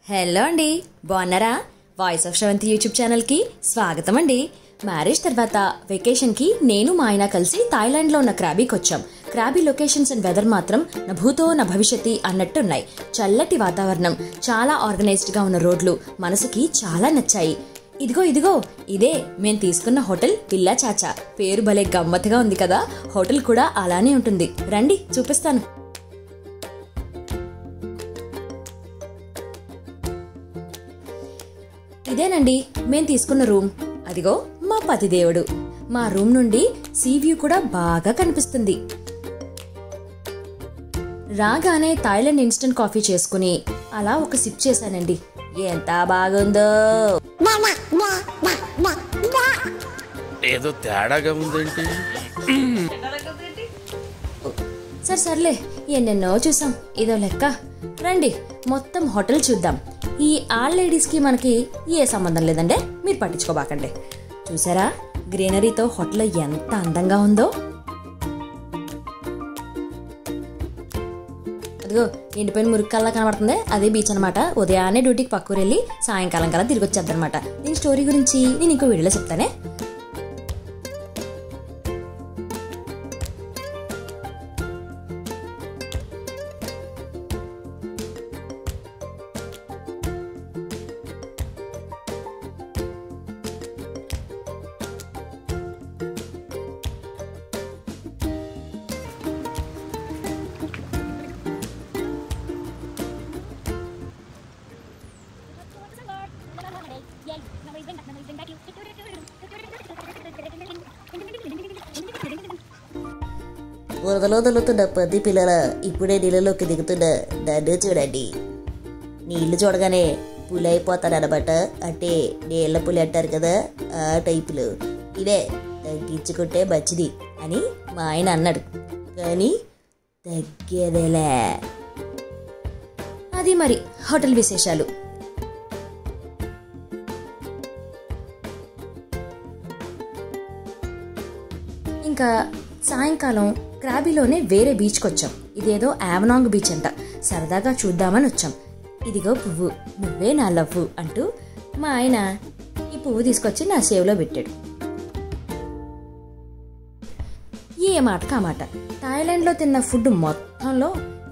Hello అండి, బాగున్నారా? Voice of Sravanthi YouTube ఛానల్కి స్వాగతం అండి. మ్యారేజ్ తర్వాత వెకేషన్కి నేను మా ఆయన కలిసి థాయిలాండ్లో ఉన్న క్రాబీకి వచ్చాం. క్రాబీ లొకేషన్స్ అండ్ వెదర్ మాత్రం నా భూతో నా భవిష్యత్తి అన్నట్టు ఉన్నాయి. చల్లటి వాతావరణం, చాలా ఆర్గనైజ్డ్గా ఉన్న రోడ్లు మనసుకి చాలా నచ్చాయి. ఇదిగో ఇదే మేము తీసుకున్న హోటల్ విల్లా చాచా. పేరు భలే గమ్మత్తుగా ఉంది కదా. హోటల్ కూడా అలానే ఉంటుంది, రండి చూపిస్తాను. ఇదేనండి మేము తీసుకున్న రూమ్. అదిగో మా పతిదేవుడు. మా రూమ్ నుండి సీ వ్యూ కూడా బాగా కనిపిస్తుంది. రాగానే థాయిలాండ్ ఇన్స్టెంట్ కాఫీ చేసుకుని అలా ఒక సిప్ చేశానండి. ఎంత బాగుందో. ఏదో తేడాగా ఉందేంటి? సర్లే, ఎన్నెన్నో చూసాం, ఇదో లెక్క. రండి మొత్తం హోటల్ చూద్దాం. ఈ ఆల్ లేడీస్ కి మనకి ఏ సంబంధం లేదండి, మీరు పట్టించుకోబాకండి. చూసారా గ్రీనరీతో హోటల్ ఎంత అందంగా ఉందో. అదిగో ఎండిపోయిన మురికల్లా కనబడుతుంది, అదే బీచ్ అనమాట. ఉదయాన్నే డ్యూటీకి పక్కూరు వెళ్ళి సాయంకాలం కల్లా తిరిగి వచ్చేద్దనమాట. దీని స్టోరీ గురించి నేను ఇంకో వీడియోలో చెప్తానే. బురదలో తొలుతున్న పది పిల్లల ఇప్పుడే నీళ్ళలోకి దిగుతున్న నన్ను చూడండి. నీళ్లు చూడగానే పులి అయిపోతానన్నమాట. అంటే నీళ్ళ పులి అంటారు కదా, ఆ టైపులో. ఇదే తగ్గించుకుంటే మంచిది అని మా ఆయన అన్నాడు, కానీ తగ్గేదేలే. అది మరి హోటల్ విశేషాలు. ఇంకా సాయంకాలం క్రాబీలోనే వేరే బీచ్కి వచ్చాం. ఇదేదో యావనాంగ్ బీచ్ అంట. సరదాగా చూద్దామని వచ్చాం. ఇదిగో పువ్వు, నువ్వే నా లవ్వు అంటూ మా ఆయన ఈ పువ్వు తీసుకొచ్చి నా సేవలో పెట్టాడు. ఏ మాటకా మాట, థాయిలాండ్లో తిన్న ఫుడ్ మొత్తంలో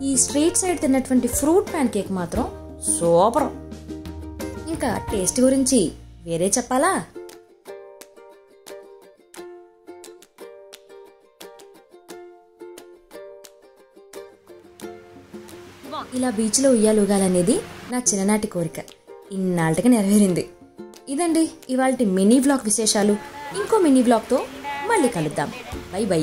ఈ స్ట్రీట్ సైడ్ తిన్నటువంటి ఫ్రూట్ ప్యాన్ కేక్ మాత్రం సూపర్. ఇంకా టేస్ట్ గురించి వేరే చెప్పాలా? ఇలా బీచ్లో ఉయ్యాలూగాలనేది నా చిన్ననాటి కోరిక. ఇన్నాళ్ళకి నెరవేరింది. ఇదండి ఇవాల్టి మినీ వ్లాగ్ విశేషాలు. ఇంకో మినీ వ్లాగ్తో మళ్ళీ కలుద్దాం. By by.